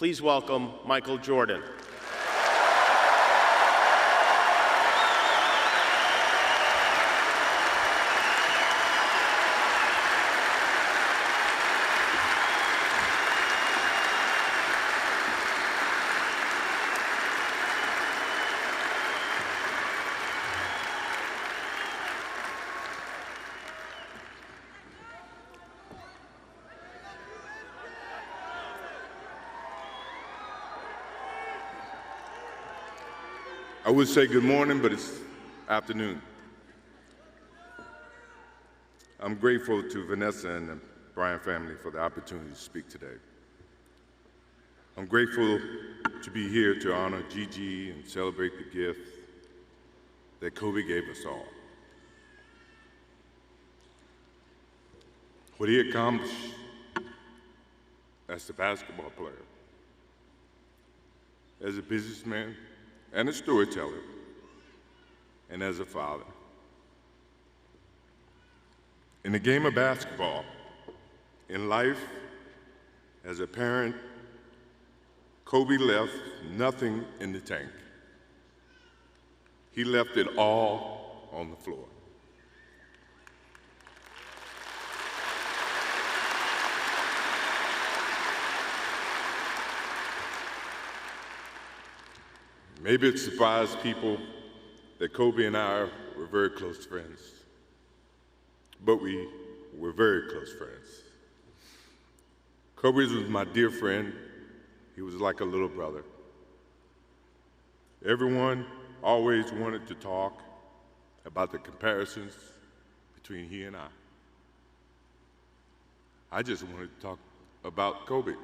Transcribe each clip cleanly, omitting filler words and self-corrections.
Please welcome Michael Jordan. I would say good morning, but it's afternoon. I'm grateful to Vanessa and the Bryant family for the opportunity to speak today. I'm grateful to be here to honor Gigi and celebrate the gift that Kobe gave us all. What he accomplished as a basketball player, as a businessman, and a storyteller, and as a father. In the game of basketball, in life, as a parent, Kobe left nothing in the tank. He left it all on the floor. Maybe it surprised people that Kobe and I were very close friends, but we were very close friends. Kobe was my dear friend. He was like a little brother. Everyone always wanted to talk about the comparisons between he and I. I just wanted to talk about Kobe.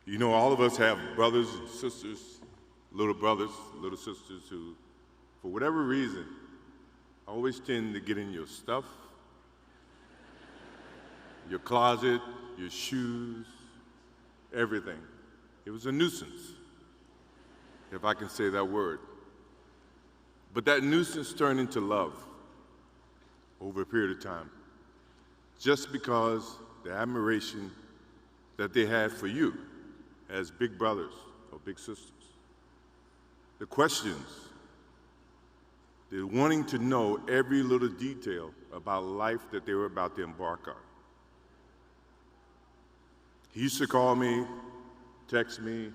You know, all of us have brothers and sisters, little brothers, little sisters who, for whatever reason, always tend to get in your stuff, your closet, your shoes, everything. It was a nuisance, if I can say that word. But that nuisance turned into love over a period of time, just because the admiration that they had for you as big brothers or big sisters. The questions, the wanting to know every little detail about life that they were about to embark on. He used to call me, text me,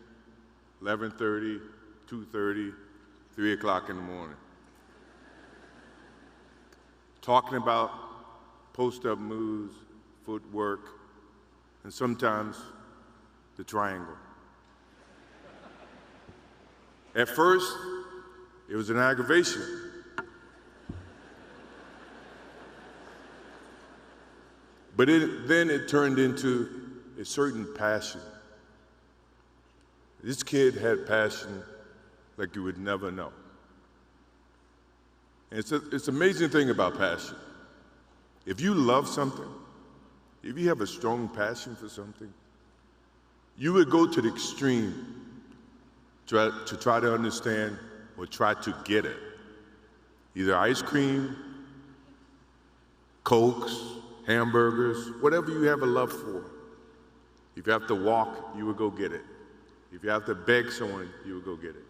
11:30, 2:30, 3 o'clock in the morning, talking about post-up moves, footwork, and sometimes the triangle. At first, it was an aggravation. But then it turned into a certain passion. This kid had passion like you would never know. And it's an amazing thing about passion. If you love something, if you have a strong passion for something, you would go to the extreme to try to understand or try to get it. Either ice cream, Cokes, hamburgers, whatever you have a love for. If you have to walk, you would go get it. If you have to beg someone, you would go get it.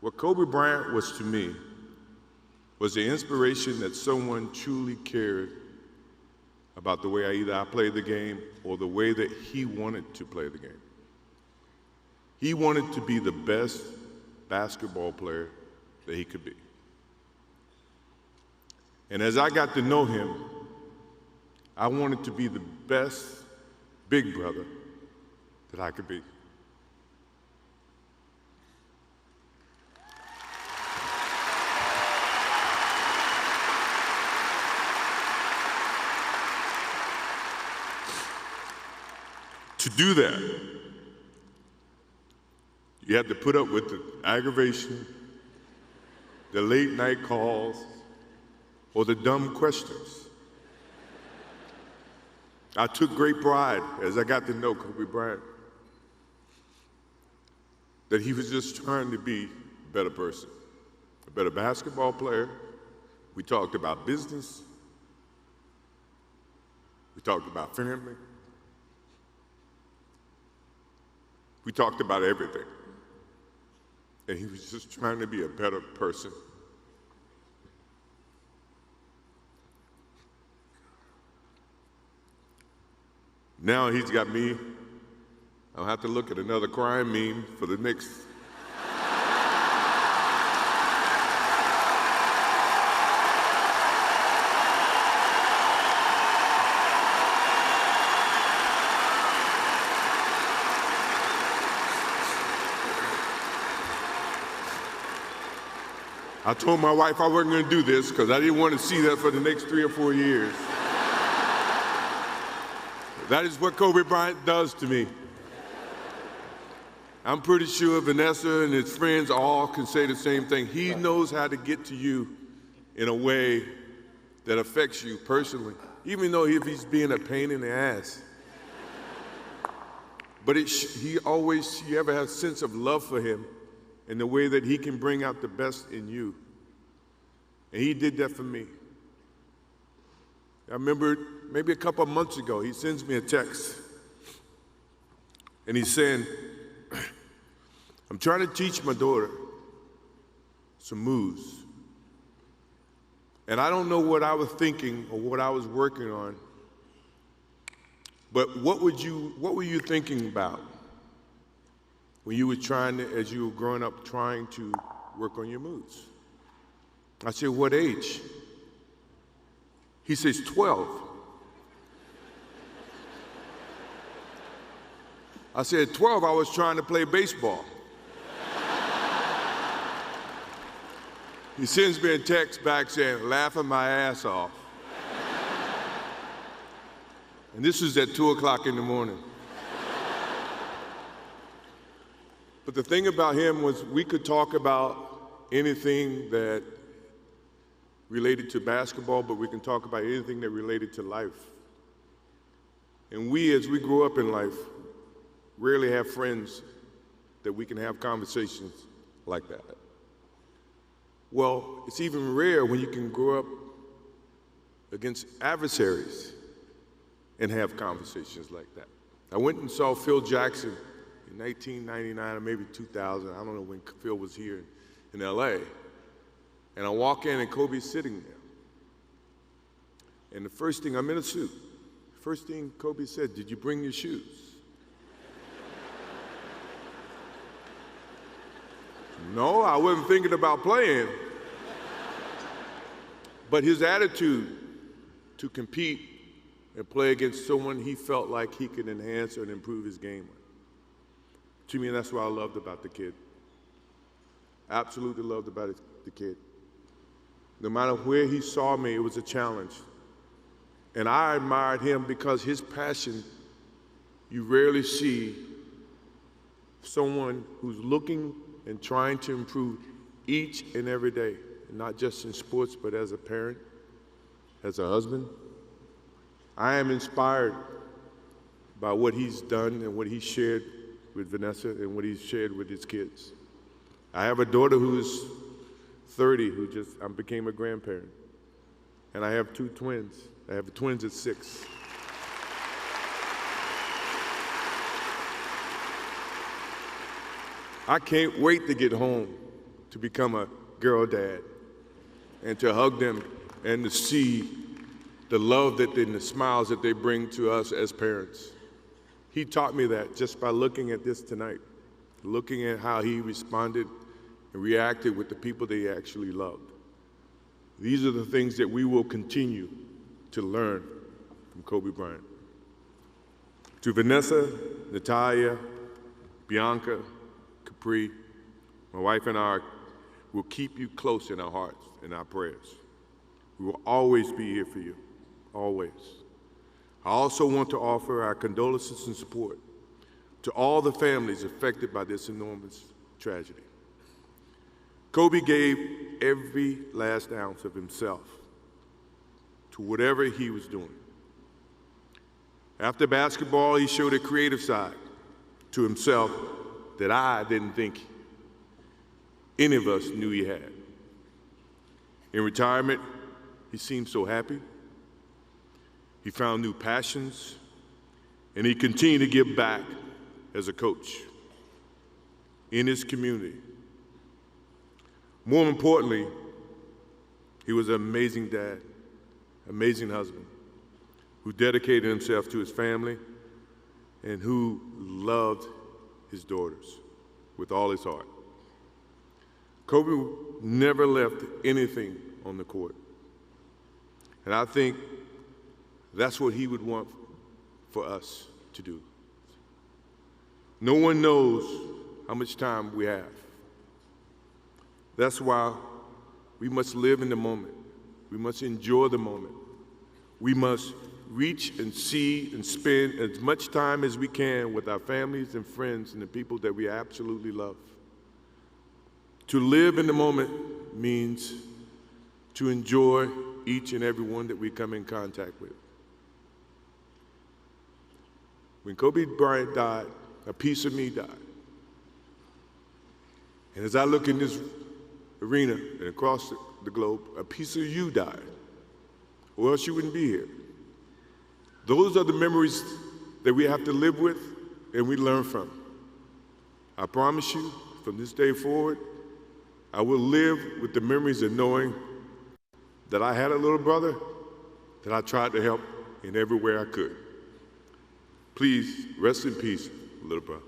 What Kobe Bryant was to me was the inspiration that someone truly cared about the way I played the game or the way that he wanted to play the game. He wanted to be the best basketball player that he could be. And as I got to know him, I wanted to be the best big brother that I could be. To do that, you had to put up with the aggravation, the late night calls, or the dumb questions. I took great pride as I got to know Kobe Bryant that he was just trying to be a better person, a better basketball player. We talked about business. We talked about family. We talked about everything. And he was just trying to be a better person. Now he's got me. I'll have to look at another crime meme for the next. I told my wife I wasn't going to do this because I didn't want to see that for the next 3 or 4 years. That is what Kobe Bryant does to me. I'm pretty sure Vanessa and his friends all can say the same thing. He knows how to get to you in a way that affects you personally, even though if he's being a pain in the ass. But you ever have a sense of love for him in the way that he can bring out the best in you. And he did that for me. I remember maybe a couple of months ago, he sends me a text. And he's saying, I'm trying to teach my daughter some moves. And I don't know what I was thinking or what I was working on. But what were you thinking about when you were as you were growing up, trying to work on your moves? I said, what age? He says, 12. I said, at 12, I was trying to play baseball. He sends me a text back saying, laughing my ass off. And this was at 2 o'clock in the morning. But the thing about him was we could talk about anything that related to basketball, but we can talk about anything that related to life. And we, as we grow up in life, rarely have friends that we can have conversations like that. Well, it's even rare when you can grow up against adversaries and have conversations like that. I went and saw Phil Jackson in 1999 or maybe 2000. I don't know when Phil was here in LA. And I walk in and Kobe's sitting there. And the first thing, I'm in a suit. First thing Kobe said, did you bring your shoes? No, I wasn't thinking about playing. But his attitude to compete and play against someone he felt like he could enhance or improve his game with. To me, that's what I loved about the kid. Absolutely loved about the kid. No matter where he saw me, it was a challenge. And I admired him because his passion, you rarely see someone who's looking and trying to improve each and every day, not just in sports, but as a parent, as a husband. I am inspired by what he's done and what he shared with Vanessa and what he's shared with his kids. I have a daughter who's 30 who just became a grandparent. And I have 2 twins. I have twins at 6. I can't wait to get home to become a girl dad and to hug them and to see the love and the smiles that they bring to us as parents. He taught me that just by looking at this tonight, looking at how he responded and reacted with the people that he actually loved. These are the things that we will continue to learn from Kobe Bryant. To Vanessa, Natalia, Bianca, Capri, my wife and I will keep you close in our hearts and our prayers. We will always be here for you, always. I also want to offer our condolences and support to all the families affected by this enormous tragedy. Kobe gave every last ounce of himself to whatever he was doing. After basketball, he showed a creative side to himself that I didn't think any of us knew he had. In retirement, he seemed so happy. He found new passions, and he continued to give back as a coach in his community. More importantly, he was an amazing dad, amazing husband, who dedicated himself to his family and who loved his daughters with all his heart. Kobe never left anything on the court. And I think that's what he would want for us to do. No one knows how much time we have. That's why we must live in the moment. We must enjoy the moment. We must reach and see and spend as much time as we can with our families and friends and the people that we absolutely love. To live in the moment means to enjoy each and every one that we come in contact with. When Kobe Bryant died, a piece of me died. And as I look in this arena and across the globe, a piece of you died, or else you wouldn't be here. Those are the memories that we have to live with and we learn from. I promise you, from this day forward, I will live with the memories of knowing that I had a little brother that I tried to help in every way I could. Please rest in peace, little brother.